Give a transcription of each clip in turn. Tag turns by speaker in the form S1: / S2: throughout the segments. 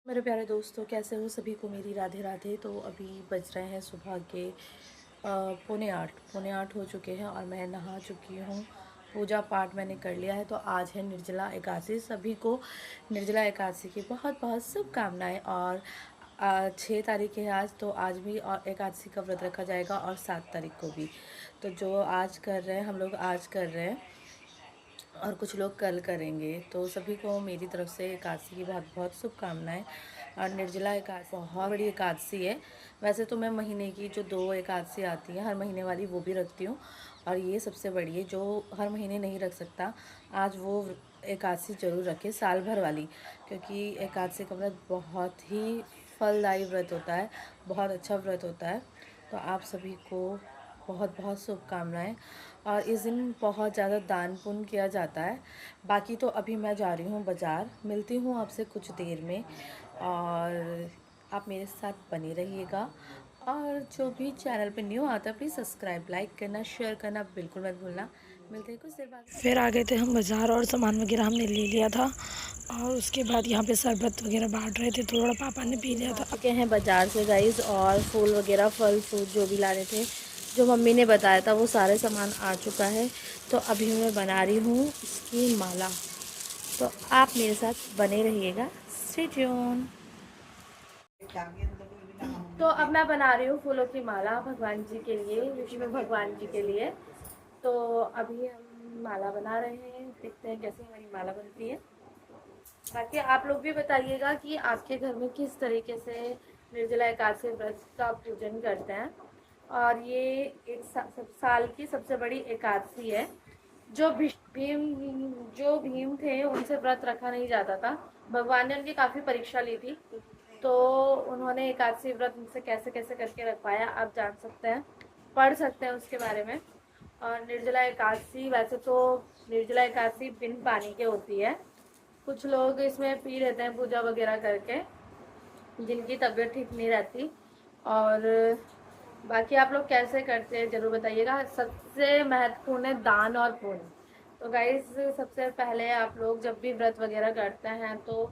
S1: मेरे प्यारे दोस्तों, कैसे हो सभी को मेरी राधे राधे। तो अभी बज रहे हैं सुबह के पौने आठ हो चुके हैं और मैं नहा चुकी हूँ। पूजा पाठ मैंने कर लिया है। तो आज है निर्जला एकादशी। सभी को निर्जला एकादशी की बहुत बहुत शुभकामनाएं। और 6 तारीख है आज, तो आज भी और एकादशी का व्रत रखा जाएगा और 7 तारीख को भी। तो जो आज कर रहे हैं, हम लोग आज कर रहे हैं और कुछ लोग कल करेंगे। तो सभी को मेरी तरफ से एकादशी की बहुत बहुत शुभकामनाएं। और निर्जला एकादशी बहुत बड़ी एकादशी है। वैसे तो मैं महीने की जो 2 एकादशी आती हैं हर महीने वाली, वो भी रखती हूँ। और ये सबसे बड़ी है। जो हर महीने नहीं रख सकता, आज वो एकादशी ज़रूर रखे, साल भर वाली। क्योंकि एकादशी का व्रत बहुत ही फलदायी व्रत होता है, बहुत अच्छा व्रत होता है। तो आप सभी को बहुत बहुत शुभकामनाएं। और इस दिन बहुत ज़्यादा दान पुण्य किया जाता है। बाकी तो अभी मैं जा रही हूँ बाज़ार, मिलती हूँ आपसे कुछ देर में। और आप मेरे साथ बने रहिएगा। और जो भी चैनल पे न्यू आता है, प्लीज़ सब्सक्राइब, लाइक करना, शेयर करना बिल्कुल मत भूलना। मिलते हैं कुछ देर बाद।
S2: फिर आ गए थे हम बाज़ार और सामान वगैरह हमने ले लिया था। और उसके बाद यहाँ पे शरबत वगैरह बांट रहे थे, थोड़ा पापा ने पी लिया
S1: आ
S2: था।
S1: चुके हैं बाज़ार से गाइस। और फूल वगैरह, फल फ्रूट जो भी लाने थे, जो मम्मी ने बताया था, वो सारे सामान आ चुका है। तो अभी मैं बना रही हूँ इसकी माला। तो आप मेरे साथ बने रहिएगा, स्टे ट्यून। तो अब मैं बना रही हूँ फूलों की माला भगवान जी के लिए, विष्णु भगवान जी के लिए। तो अभी हम माला बना रहे हैं, देखते हैं कैसे हमारी माला बनती है। बाकी आप लोग भी बताइएगा कि आपके घर में किस तरीके से निर्जला एकादशी व्रत का पूजन करते हैं। और ये एक साल की सबसे बड़ी एकादशी है। जो भीम थे, उनसे व्रत रखा नहीं जाता था। भगवान ने उनकी काफ़ी परीक्षा ली थी। तो उन्होंने एकादशी व्रत उनसे कैसे कैसे करके रखवाया, आप जान सकते हैं, पढ़ सकते हैं उसके बारे में। और निर्जला एकादशी, वैसे तो निर्जला एकादशी बिन पानी के होती है। कुछ लोग इसमें पी लेते हैं पूजा वगैरह करके, जिनकी तबीयत ठीक नहीं रहती। और बाकी आप लोग कैसे करते हैं ज़रूर बताइएगा। सबसे महत्वपूर्ण है दान और पुण्य। तो गाइस, सबसे पहले आप लोग जब भी व्रत वगैरह करते हैं, तो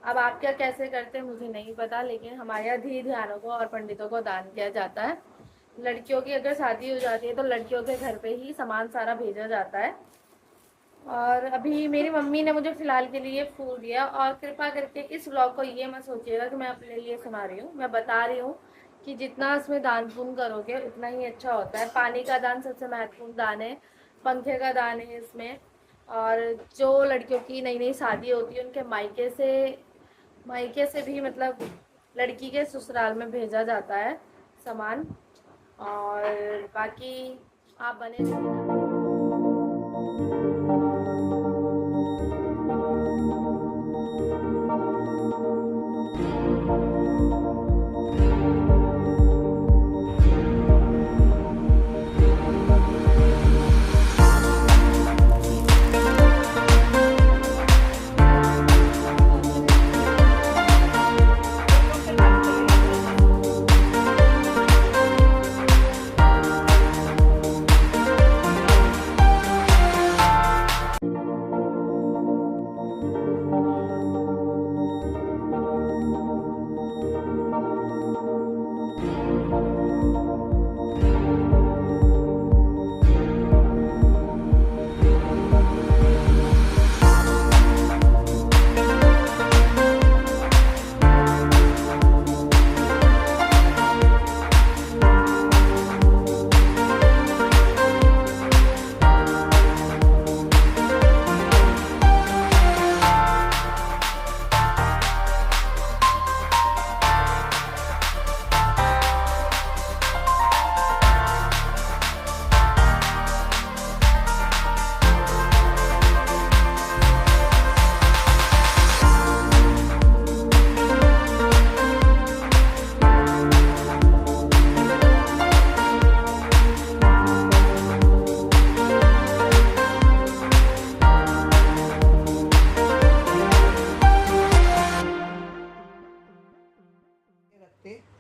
S1: अब आप क्या कैसे करते हैं मुझे नहीं पता, लेकिन हमारे यहाँ धीर ध्यानों को और पंडितों को दान किया जाता है। लड़कियों की अगर शादी हो जाती है तो लड़कियों के घर पे ही सामान सारा भेजा जाता है। और अभी मेरी मम्मी ने मुझे फ़िलहाल के लिए फूल दिया। और कृपा करके इस व्लॉग को ये मत सोचिएगा कि मैं अपने लिए सुना रही हूँ। मैं बता रही हूँ कि जितना इसमें दान पुण्य करोगे उतना ही अच्छा होता है। पानी का दान सबसे महत्वपूर्ण दान है, पंखे का दान है इसमें। और जो लड़कियों की नई नई शादी होती है, उनके मायके से भी, मतलब लड़की के ससुराल में भेजा जाता है सामान। और बाकी आप बने रहिएगा।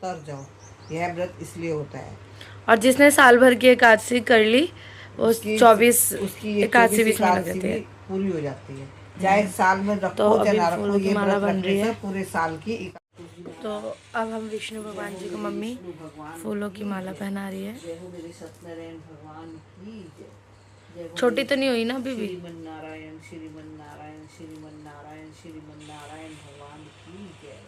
S3: तर जाओ, यह व्रत इसलिए होता है।
S1: और जिसने साल भर की एकादशी कर ली, वो 24
S3: उसकी
S1: एकादशी भी
S3: एकादशी भी पूरी हो जाती है। चाहे साल में रखो
S2: तो
S3: चाहे
S2: अभी
S3: ना रखो,
S2: फूलों की
S3: ये
S2: माला
S3: व्रत
S2: बन
S3: रखने
S2: रही है।
S3: से पूरे साल की
S2: तो अब हम विष्णु भगवान जी को मम्मी फूलों की माला पहना रही है।
S3: जय हो मेरे सत्यनारायण भगवान की जय। जय हो
S2: छोटी तो नहीं हुई ना अभी भी?
S3: श्रीमन नारायण श्रीमन नारायण श्रीमन नारायण श्रीमन नारायण भगवान की जय।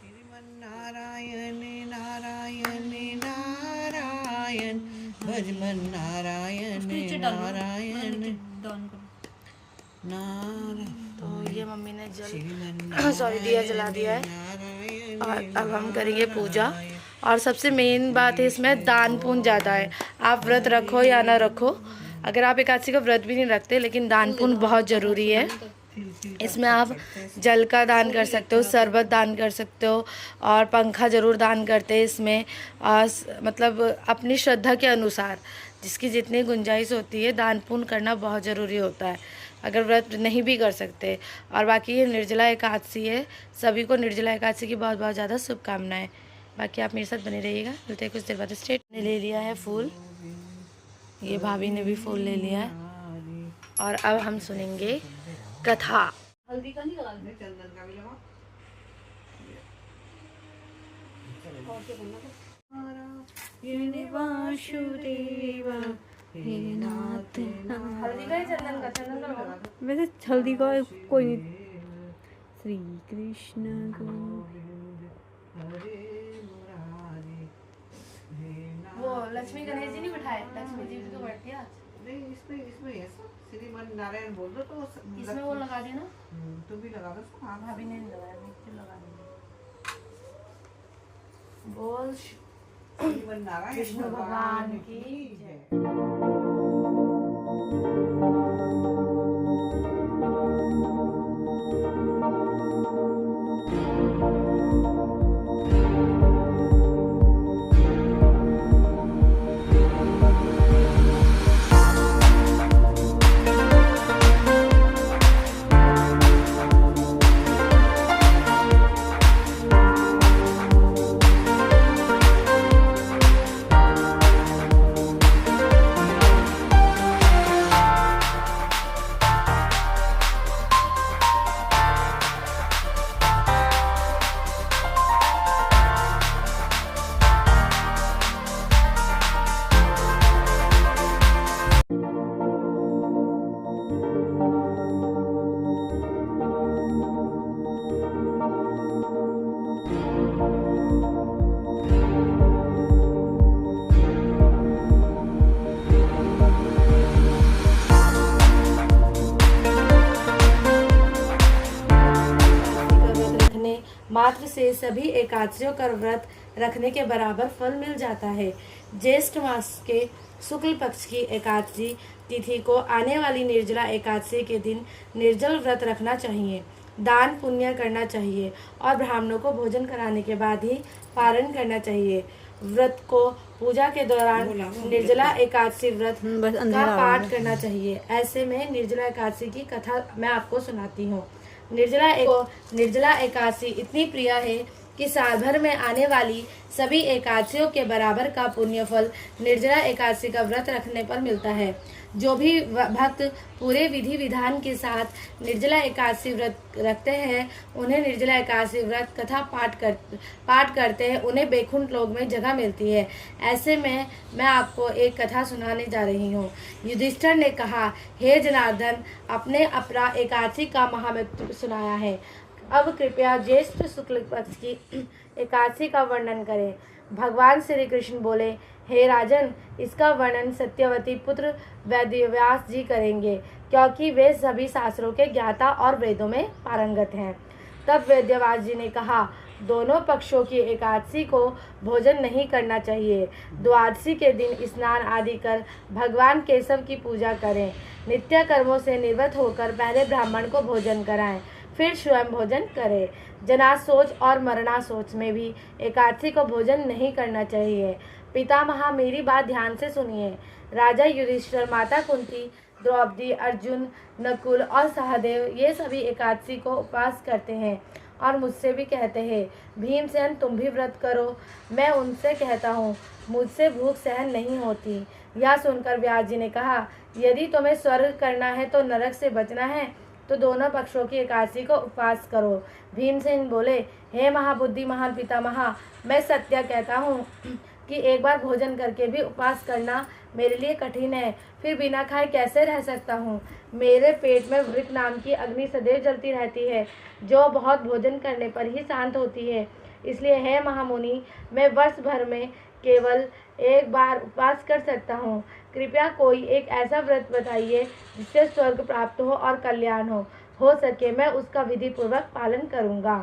S3: श्रीमन नारायण नारायण नारायण भजमन नारायण नारायण नारायण।
S2: तो ये मम्मी ने जल सॉरी दिया जला दिया है और अब हम करेंगे पूजा। और सबसे मेन बात है इसमें दान पुण्य ज़्यादा है। आप व्रत रखो या ना रखो, अगर आप एकादशी का व्रत भी नहीं रखते लेकिन दान पुण्य बहुत ज़रूरी है। इसमें आप जल का दान कर सकते हो, शरबत दान कर सकते हो और पंखा ज़रूर दान करते हैं इसमें। मतलब अपनी श्रद्धा के अनुसार जिसकी जितनी गुंजाइश होती है दान पुण्य करना बहुत ज़रूरी होता है, अगर व्रत नहीं भी कर सकते। और बाकी ये निर्जला एकादशी है, सभी को निर्जला एकादशी की बहुत बहुत ज़्यादा शुभकामनाएं। बाकी आप मेरे साथ बने रहिएगा, मिलते हैं कुछ देर बाद। स्ट्रेट ने ले लिया है फूल, ये भाभी ने भी फूल ले लिया है और अब हम सुनेंगे कथा।
S3: हल्दी का नहीं लगा, चंदन का भी लगा। वासुदेव हे नाथ
S2: हल्दी का चंदन का लगा।
S4: वैसे हल्दी का कोई नहीं। श्री कृष्ण
S2: वो लक्ष्मी गणेश जी नहीं बिठाए, लक्ष्मी जी भी तो बैठती है आज।
S3: नहीं, इसमें है सब। श्रीमन नारायण बोल दो तो
S2: इसमें वो लगा दिया ना,
S3: तुम भी लगा दो। हाँ,
S2: भाभी ने नहीं लगाया, मैं क्यों लगा दूंगी। बोल
S3: श्रीमन नारायण
S2: कृष्ण भगवान की जय। मात्र से सभी एकादशियों का व्रत रखने के बराबर फल मिल जाता है। ज्येष्ठ मास के शुक्ल पक्ष की एकादशी तिथि को आने वाली निर्जला एकादशी के दिन निर्जल व्रत रखना चाहिए, दान पुण्य करना चाहिए और ब्राह्मणों को भोजन कराने के बाद ही पारण करना चाहिए। व्रत को पूजा के दौरान निर्जला एकादशी व्रत का पाठ करना चाहिए। ऐसे में निर्जला एकादशी की कथा मैं आपको सुनाती हूँ। निर्जला एकादशी इतनी प्रिय है कि साल भर में आने वाली सभी एकादशियों के बराबर का पुण्य फल निर्जला एकादशी का व्रत रखने पर मिलता है। जो भी भक्त पूरे विधि विधान के साथ निर्जला एकादशी व्रत रखते हैं, उन्हें निर्जला एकादशी व्रत कथा पाठ करते हैं, उन्हें बैकुंठ लोक में जगह मिलती है। ऐसे में मैं आपको एक कथा सुनाने जा रही हूँ। युधिष्ठिर ने कहा, हे जनार्दन, अपने अपरा एकादशी का महात्म्य सुनाया है, अब कृपया ज्येष्ठ शुक्ल पक्ष की एकादशी का वर्णन करें। भगवान श्री कृष्ण बोले, हे राजन, इसका वर्णन सत्यवती पुत्र वेदव्यास जी करेंगे, क्योंकि वे सभी शास्त्रों के ज्ञाता और वेदों में पारंगत हैं। तब वेदव्यास जी ने कहा, दोनों पक्षों की एकादशी को भोजन नहीं करना चाहिए। द्वादशी के दिन स्नान आदि कर भगवान केशव की पूजा करें। नित्य कर्मों से निवृत्त होकर पहले ब्राह्मण को भोजन कराएं, फिर स्वयं भोजन करें। जनासोच और मरणासोच में भी एकादशी को भोजन नहीं करना चाहिए। पितामह, मेरी बात ध्यान से सुनिए। राजा युधिष्ठिर, माता कुंती, द्रौपदी, अर्जुन, नकुल और सहदेव ये सभी एकादशी को उपवास करते हैं और मुझसे भी कहते हैं, भीमसेन तुम भी व्रत करो। मैं उनसे कहता हूँ, मुझसे भूख सहन नहीं होती। यह सुनकर व्यास जी ने कहा, यदि तुम्हें स्वर्ग करना है तो नरक से बचना है तो दोनों पक्षों की एकादशी को उपवास करो। भीमसेन बोले, हे महाबुद्धि महान पितामह, मैं सत्य कहता हूँ कि एक बार भोजन करके भी उपवास करना मेरे लिए कठिन है। फिर बिना खाए कैसे रह सकता हूँ? मेरे पेट में वृक नाम की अग्नि सदैव जलती रहती है, जो बहुत भोजन करने पर ही शांत होती है। इसलिए हे महामुनि, मैं वर्ष भर में केवल एक बार उपवास कर सकता हूँ। कृपया कोई एक ऐसा व्रत बताइए जिससे स्वर्ग प्राप्त हो और कल्याण हो सके मैं उसका विधि पूर्वक पालन करूँगा।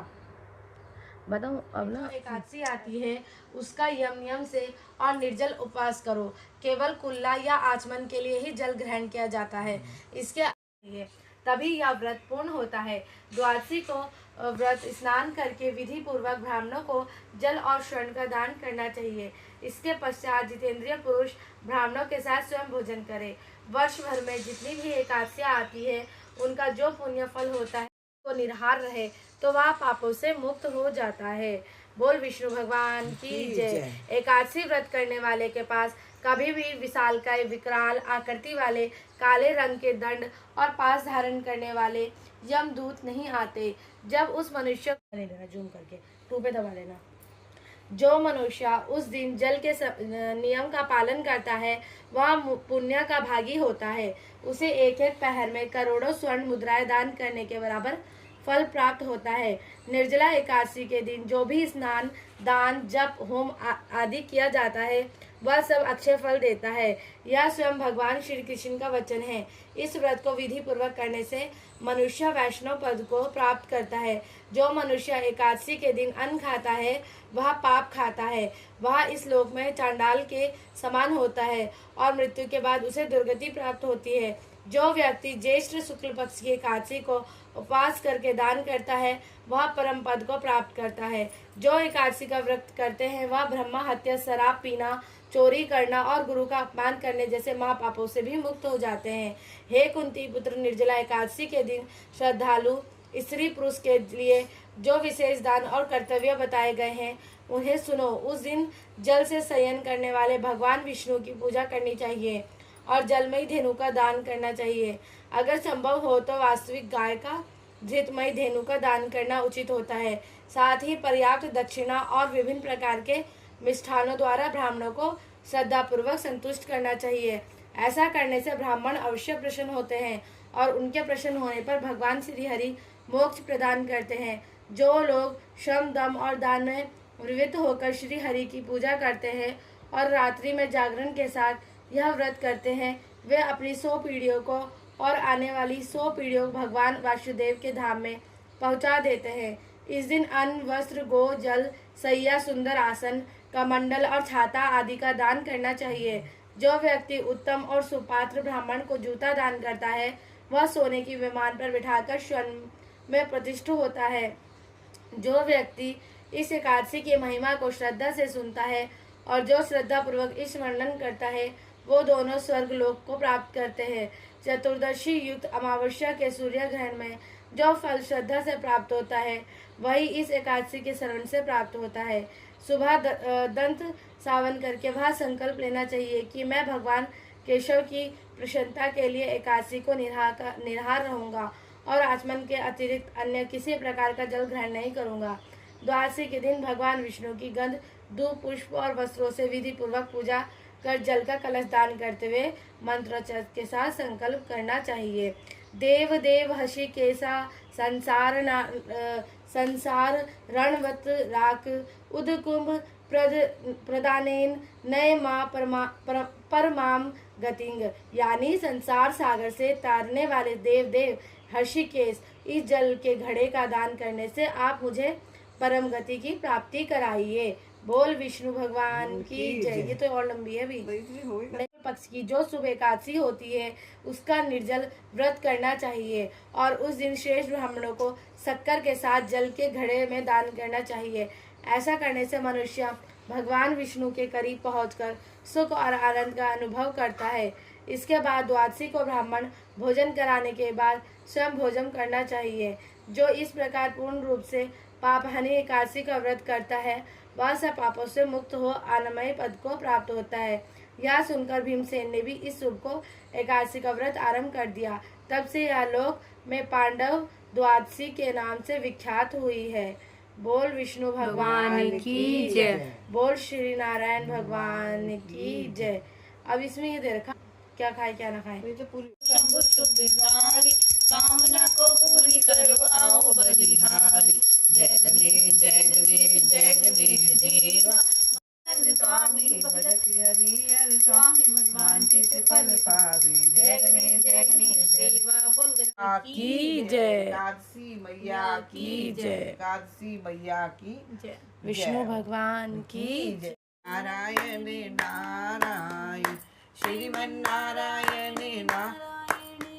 S2: बताऊँ अब ना, एकादशी आती है उसका यम नियम से और निर्जल उपवास करो। केवल कुल्ला या आचमन के लिए ही जल ग्रहण किया जाता है, इसके लिए तभी यह व्रत पूर्ण होता है। द्वादशी को व्रत स्नान करके विधि पूर्वक ब्राह्मणों को जल और स्वर्ण का दान करना चाहिए। इसके पश्चात जितेंद्रिय पुरुष ब्राह्मणों के साथ स्वयं भोजन करे। वर्ष भर में जितनी भी एकादशियाँ आती है उनका जो पुण्य फल होता है को निरहार रहे तो वह पापों से मुक्त हो जाता है। बोल विष्णु भगवान की जय। एकादशी व्रत करने वाले के पास कभी भी विशालकाय विकराल आकृति वाले काले रंग के दंड और पास धारण करने वाले यमदूत नहीं आते। जब उस मनुष्य जूम करके टू पे दबा लेना, जो मनुष्य उस दिन जल के नियम का पालन करता है वह पुण्य का भागी होता है। उसे एक एक पहर में करोड़ों स्वर्ण मुद्राएं दान करने के बराबर फल प्राप्त होता है। निर्जला एकादशी के दिन जो भी स्नान, दान, जप, होम आदि किया जाता है वह सब अक्षय फल देता है। यह स्वयं भगवान श्री कृष्ण का वचन है। इस व्रत को विधि पूर्वक करने से मनुष्य वैष्णव पद को प्राप्त करता है। जो मनुष्य एकादशी के दिन अन्न खाता है वह पाप खाता है, वह इस लोक में चांडाल के समान होता है और मृत्यु के बाद उसे दुर्गति प्राप्त होती है। जो व्यक्ति ज्येष्ठ शुक्ल पक्ष की एकादशी को उपवास करके दान करता है वह परम पद को प्राप्त करता है। जो एकादशी का व्रत करते हैं वह ब्रह्मा हत्या, शराब पीना, चोरी करना और गुरु का अपमान करने जैसे महापापों से भी मुक्त हो जाते हैं। हे कुंती पुत्र, निर्जला एकादशी के दिन श्रद्धालु स्त्री पुरुष के लिए जो विशेष दान और कर्तव्य बताए गए हैं उन्हें सुनो। उस दिन जल से शयन करने वाले भगवान विष्णु की पूजा करनी चाहिए और जलमयी धेनु का दान करना चाहिए। अगर संभव हो तो वास्तविक गाय का घृतमयी धेनु का दान करना उचित होता है। साथ ही पर्याप्त दक्षिणा और विभिन्न प्रकार के मिष्ठानों द्वारा ब्राह्मणों को श्रद्धापूर्वक संतुष्ट करना चाहिए। ऐसा करने से ब्राह्मण अवश्य प्रसन्न होते हैं और उनके प्रसन्न होने पर भगवान श्री हरि मोक्ष प्रदान करते हैं। जो लोग श्रम, दम और दान में प्रवृत्त होकर श्री हरि की पूजा करते हैं और रात्रि में जागरण के साथ यह व्रत करते हैं वे अपनी 100 पीढ़ियों को और आने वाली 100 पीढ़ियों को भगवान वासुदेव के धाम में पहुंचा देते हैं। इस दिन अन्न, वस्त्र, गो, जल, सैया, सुंदर आसन, कमंडल और छाता आदि का दान करना चाहिए। जो व्यक्ति उत्तम और सुपात्र ब्राह्मण को जूता दान करता है वह सोने की विमान पर बिठाकर स्वर्ण में प्रतिष्ठित होता है। जो व्यक्ति इस एकादशी की महिमा को श्रद्धा से सुनता है और जो श्रद्धा पूर्वक इस वर्णन करता है वो दोनों स्वर्ग लोक को प्राप्त करते हैं। चतुर्दशी युक्त अमावस्या के सूर्य ग्रहण में जो फल श्रद्धा से प्राप्त होता है वही इस एकादशी के श्रवण से प्राप्त होता है। सुबह दंत सावन करके वह संकल्प लेना चाहिए कि मैं भगवान केशव की प्रसन्नता के लिए एकादशी को निराहार रहूंगा और आचमन के अतिरिक्त अन्य किसी प्रकार का जल ग्रहण नहीं करूंगा। द्वादशी के दिन भगवान विष्णु की गंध, धूप, पुष्प और वस्त्रों से विधि पूर्वक पूजा कर जल का कलश दान करते हुए मंत्रोच्चार के साथ संकल्प करना चाहिए। देव देव हसी केसा संसार रणवत राक उदकुंभ प्रदानेन नय माँ परमाम गतिंग। यानी संसार सागर से तारने वाले देव देव हर्षिकेश, इस जल के घड़े का दान करने से आप मुझे परम गति की प्राप्ति कराइए। बोल विष्णु भगवान की जय। ये तो और लंबी है भी। नए पक्ष की जो शुभ एकादशी होती है उसका निर्जल व्रत करना चाहिए और उस दिन श्रेष्ठ ब्राह्मणों को शक्कर के साथ जल के घड़े में दान करना चाहिए। ऐसा करने से मनुष्य भगवान विष्णु के करीब पहुंचकर सुख और आनंद का अनुभव करता है। इसके बाद द्वादशी को ब्राह्मण भोजन कराने के बाद स्वयं भोजन करना चाहिए। जो इस प्रकार पूर्ण रूप से पापहानि एकादशी का व्रत करता है वह सब पापों से मुक्त हो आनंदमय पद को प्राप्त होता है। यह सुनकर भीमसेन ने भी इस शुभ को एकादशी का व्रत आरंभ कर दिया। तब से यह लोक में पांडव द्वादशी के नाम से विख्यात हुई है। बोल विष्णु भगवान की जय। बोल श्री नारायण भगवान की जय। अब इसमें ये दे रखा क्या खाए क्या ना खाए।
S3: शंभु शुभ बिहारी कामना को पूरी करो आओ बलिहारी। जय गणेश जय गणेश जय गणेश देवा। स्वामी भजत हरि हरि स्वामी वांछित फल पावे। जय गणेश देवा। बोल
S2: की जय।
S3: एकादशी मैया की जय। एकादशी मैया की जय।
S2: विष्णु भगवान की जय।
S3: नारायण नारायण श्रीमन्नारायण नारायण।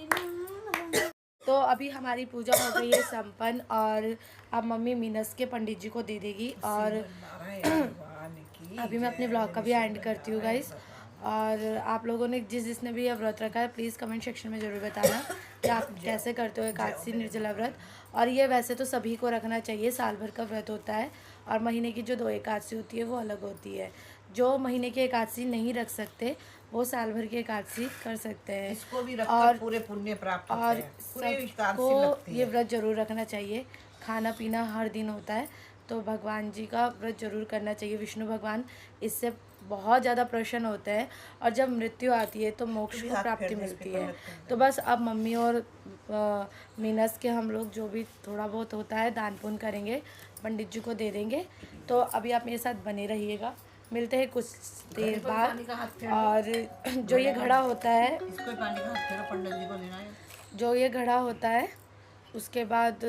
S2: तो अभी हमारी पूजा हो गई है संपन्न और अब मम्मी मीनस के पंडित जी को दे देगी। और अभी मैं अपने ब्लॉग का भी एंड करती हूँ गाइस। और आप लोगों ने जिसने भी यह व्रत रखा है प्लीज़ कमेंट सेक्शन में ज़रूर बताना कि आप कैसे करते हो एकादशी निर्जला व्रत। और ये वैसे तो सभी को रखना चाहिए, साल भर का व्रत होता है और महीने की जो 2 एकादशी होती है वो अलग होती है। जो महीने की एकादशी नहीं रख सकते वो साल भर की एकादशी कर सकते हैं।
S3: इसको भी
S2: और
S3: पूरे पुण्य प्राप्त होते
S2: और
S3: हैं। पूरे एकादशी
S2: सबको
S3: लगती है।
S2: ये व्रत जरूर रखना चाहिए। खाना पीना हर दिन होता है तो भगवान जी का व्रत जरूर करना चाहिए। विष्णु भगवान इससे बहुत ज़्यादा प्रसन्न होते हैं और जब मृत्यु आती है तो मोक्ष को प्राप्ति मिलती है। तो बस अब मम्मी और मीनस के हम लोग जो भी थोड़ा बहुत होता है दान पुण्य करेंगे, पंडित जी को दे देंगे। तो अभी आप मेरे साथ बने रहिएगा, मिलते हैं कुछ देर बाद। और जो ये घड़ा होता है,
S3: इसको पानी का हाथ फेरो, पंडित जी को देना है।
S2: जो ये घड़ा होता है उसके बाद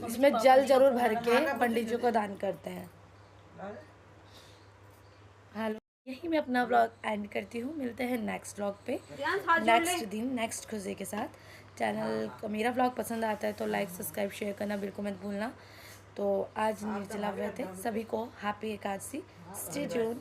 S2: इसमें जल जरूर भर के पंडित जी को दान करते हैं। हेलो, यही मैं अपना व्लॉग एंड करती हूँ। मिलते हैं नेक्स्ट व्लॉग पे नेक्स्ट दिन नेक्स्ट खुशी के साथ। चैनल का मेरा व्लॉग पसंद आता है तो लाइक सब्सक्राइब शेयर करना बिल्कुल मत भूलना। तो आज निर्जला व्रत है, सभी को हैप्पी एकादशी। Stay tune.